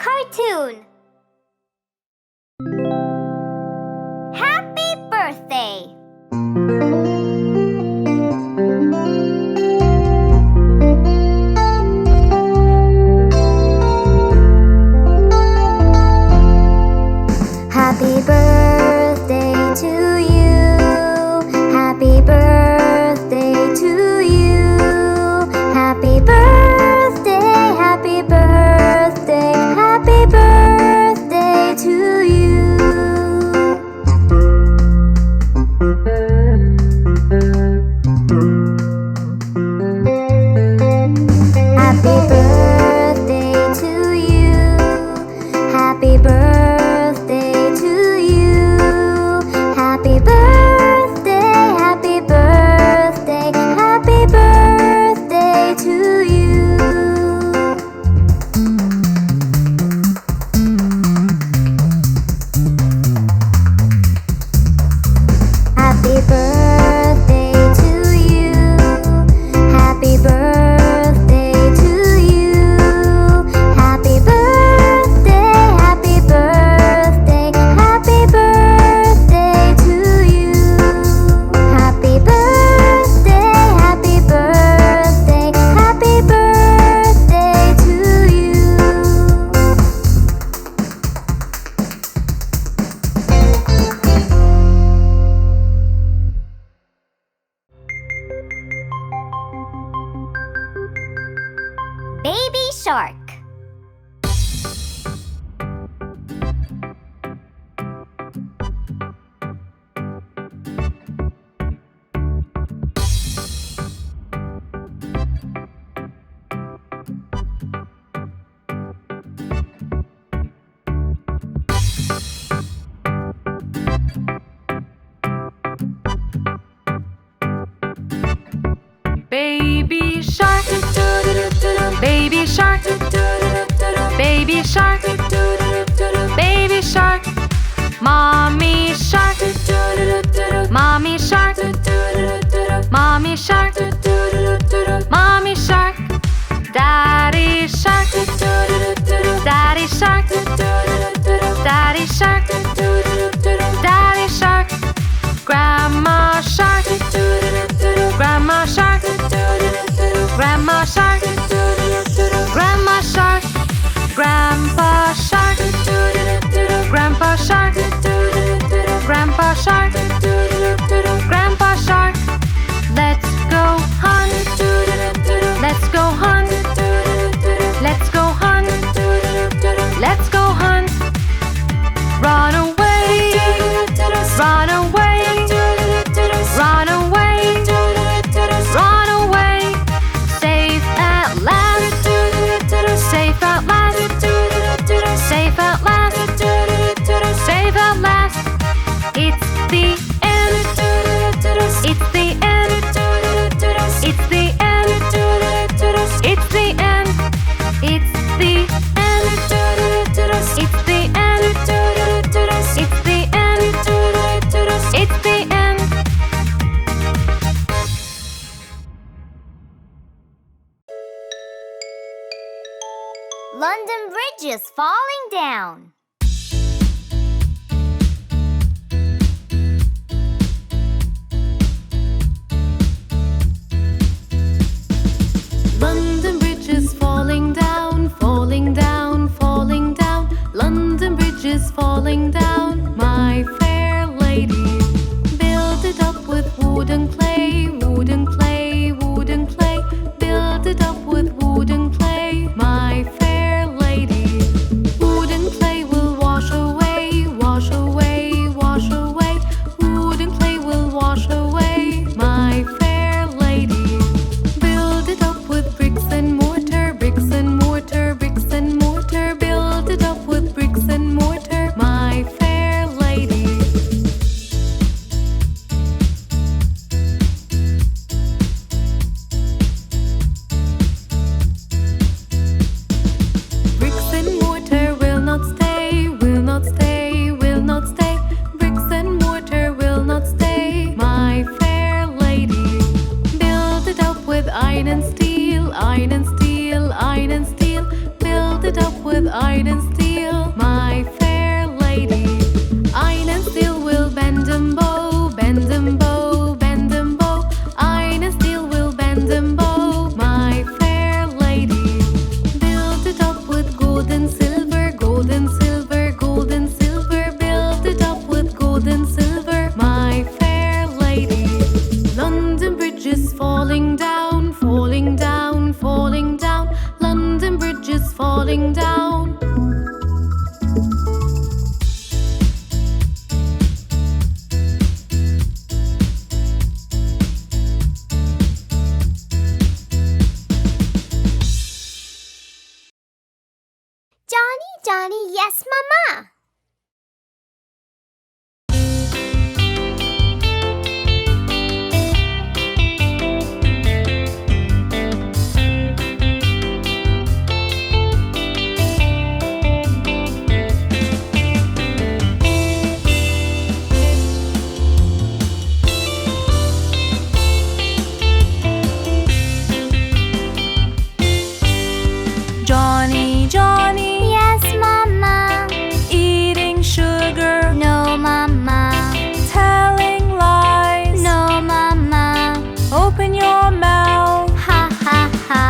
cartoon. Happy birthday! Happy birthday to you. Happy birthday to you. Happy birthday, happy birthday, happy birthday to you. Happy birthday to you. Happy birthday to you. Happy birthday, happy birthday, happy birthday to you. Happy birthday to you. Happy birthday to you. Happy birthday, happy birthday, happy birthday to you. Happy birthday, happy birthday, happy birthday to you. Baby Shark. Baby shark, baby shark, baby shark, baby shark, mommy shark, mommy shark, mommy shark, mommy shark, daddy shark, daddy shark, daddy shark, daddy shark, grandma shark, grandma shark, grandma shark, grandma shark, grandpa shark, grandpa shark, grandpa shark, grandpa shark. Let's go hunt, let's go hunt, let's go hunt, let's go hunt. Run away, run away, run away, run away. Safe at last, safe at last, safe at last, safe at last. It's the end, it's the end, it's the end, it's the end, it's the end, it's the end, it's the end, it's the end. London Bridge is falling down. London Bridge is falling down, falling down, falling down. London Bridge is falling down, my fair lady. Build it up with wooden clay, wooden clay, wooden clay. Build it up with wooden clay, my fair lady. Wooden clay will wash away, wash away, wash away. Wooden clay will wash away, my fair lady. Build it up with bricks and mortar, bricks and mortar, bricks and mortar. Build it up with bricks and mortar, my fair lady. Bricks and mortar will not stay, will not stay, will not stay. Bricks and mortar will not stay, my fair lady. Build it up with iron and steel, iron and steel, iron and steel. Build it up with iron and steel, my fair lady. Iron and steel will bend and bow, bend and bow, bend and bow. Iron and steel will bend and bow, my fair lady. Build it up with gold and silver, gold and silver, gold and silver. Build it up with gold and silver, my fair lady. London Bridge is falling down, falling down, falling down. London Bridge is falling down. Johnny, Johnny, yes, Mama. Johnny, Johnny, Yes, Mama. eating sugar, No, Mama. telling lies. No, Mama. Open your mouth. Ha, ha, ha.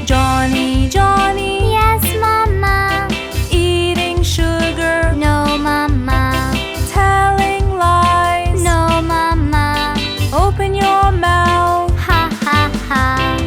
Johnny, Johnny, Yes, Mama. eating sugar, No, Mama. telling lies. No, Mama. Open your mouth. Ha, ha, ha.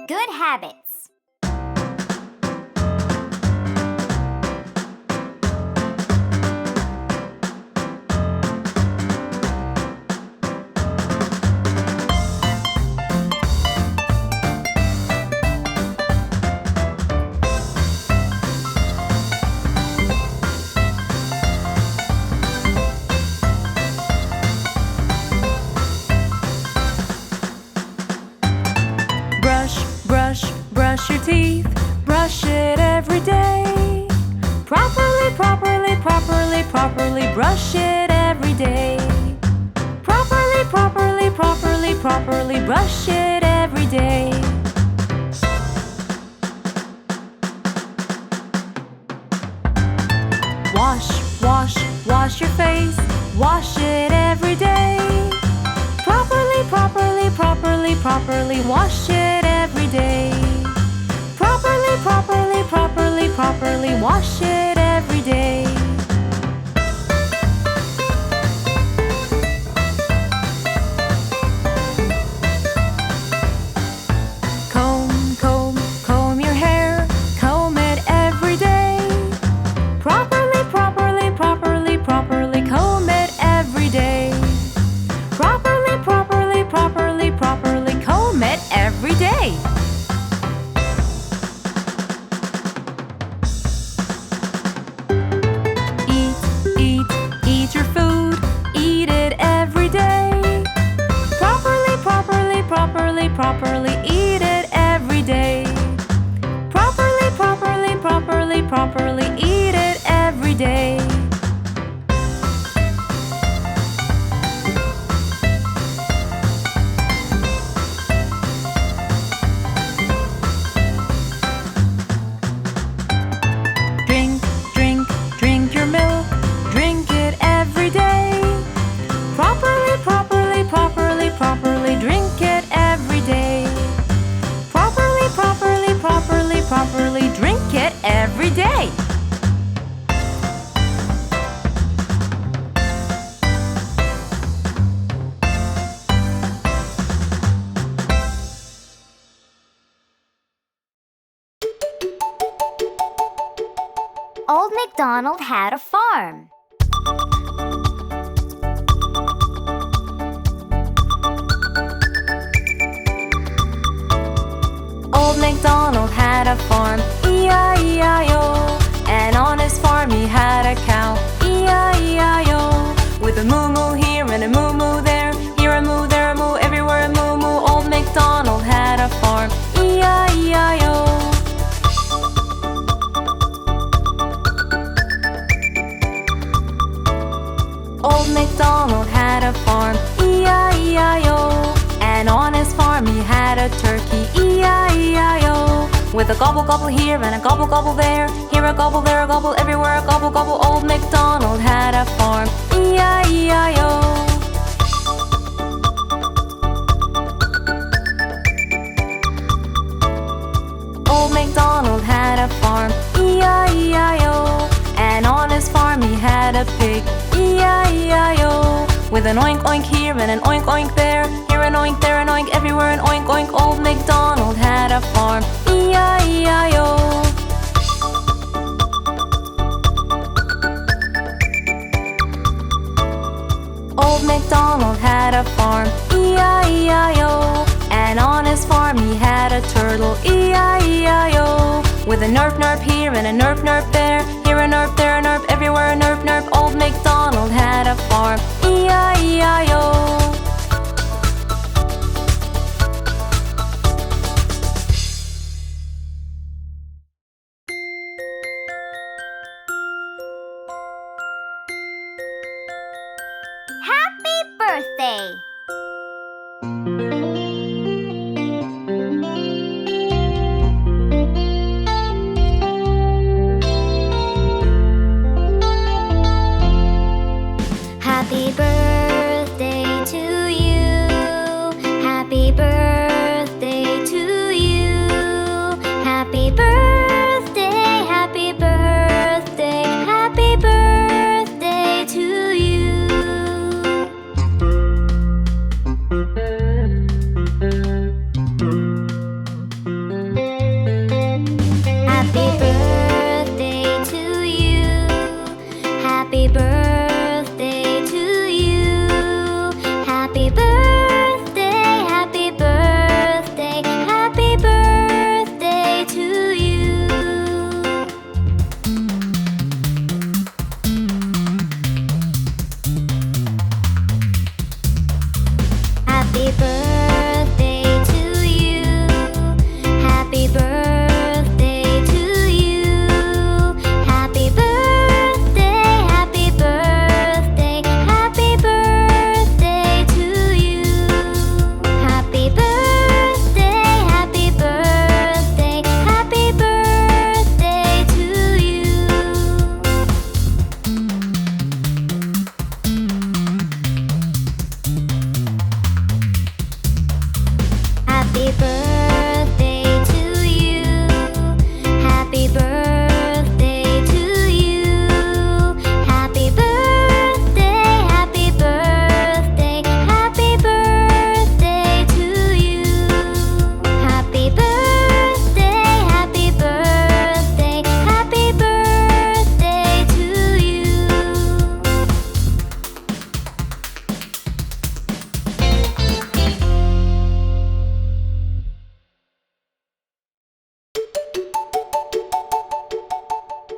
Good habits. Brush, brush, brush your teeth. Brush it every day. Properly, properly, properly, properly. Brush it every day. Properly, properly, properly, properly. Brush it every day. Wash, wash, wash your face. Wash it every day. Properly, properly, properly, properly. Wash it every day. Properly, properly, properly, properly. Wash it every day. Comb, comb, comb your hair. Comb it every day. Properly, properly, properly, properly. Comb it every day. Properly, properly, properly, properly. Comb it every day. Eat, eat, eat your food. Eat it every day. Properly, properly, properly, properly. Eat it every day. Properly, properly, properly, properly. Eat it every day. Drink, drink, drink your milk. Drink it every day. Properly, properly, properly, properly. Drink it every day. Old MacDonald had a farm. Old MacDonald had a farm, E-I-E-I-O. And on his farm he had a cow, E-I-E-I-O. With a moo-moo here and a moo-moo there, here a moo, there a moo, everywhere a moo-moo. Old MacDonald had a farm, E-I-E-I-O. Old MacDonald had a farm, E-I-E-I-O. And on his farm he had a turkey, E-I-E-I-O. With a gobble gobble here and a gobble gobble there, here a gobble, there a gobble, everywhere a gobble gobble. Old MacDonald had a farm, E-I-E-I-O. Old MacDonald had a farm, E-I-E-I-O. And on his farm he had a pig, E-I-E-I-O. With an oink oink here and an oink oink there, here an oink, there an oink, everywhere an oink oink. Old MacDonald had a farm, E-I-E-I-O. Old MacDonald had a farm, E-I-E-I-O. And on his farm he had a turtle, E-I-E-I-O. With a nerp nerp here and a nerp nerp there, here a nerp, there a nerp, everywhere a nerp nerp. Old MacDonald had a farm, E-I-E-I-O. Happy birthday! Happy birthday to you. Happy birthday to you. Happy birthday, happy birthday, happy birthday to you. Happy birthday to you. Happy birthday to you. Happy birthday, happy birthday, happy birthday to you. Happy birthday to you. Happy birthday to you. Happy birthday, happy birthday, happy birthday to you. Happy birthday, happy birthday, happy birthday to you. Happy birthday to you. Happy birthday to you. Happy birthday, happy birthday, happy birthday to you. Happy birthday, happy birthday, happy birthday to you.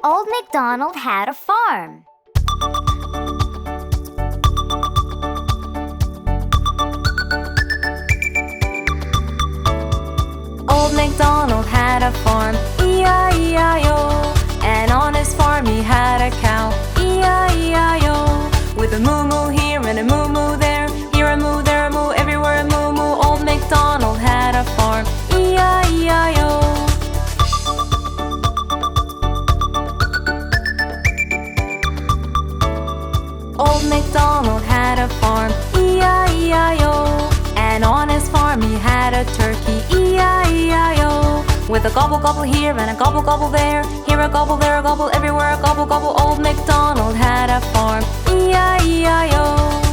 Old MacDonald had a farm. Old MacDonald had a farm, E-I-E-I-O. And on his farm he had a cow, E-I-E-I-O. With a moo-moo here and a moo-moo there, here a moo, there a moo, everywhere a moo-moo. Old MacDonald had a farm, E-I-E-I-O. Old MacDonald had a farm, E-I-E-I-O. And on his farm he had a turkey, E-I-E-I-O. With a gobble gobble here and a gobble gobble there, here a gobble, there a gobble, everywhere a gobble gobble. Old MacDonald had a farm, E-I-E-I-O.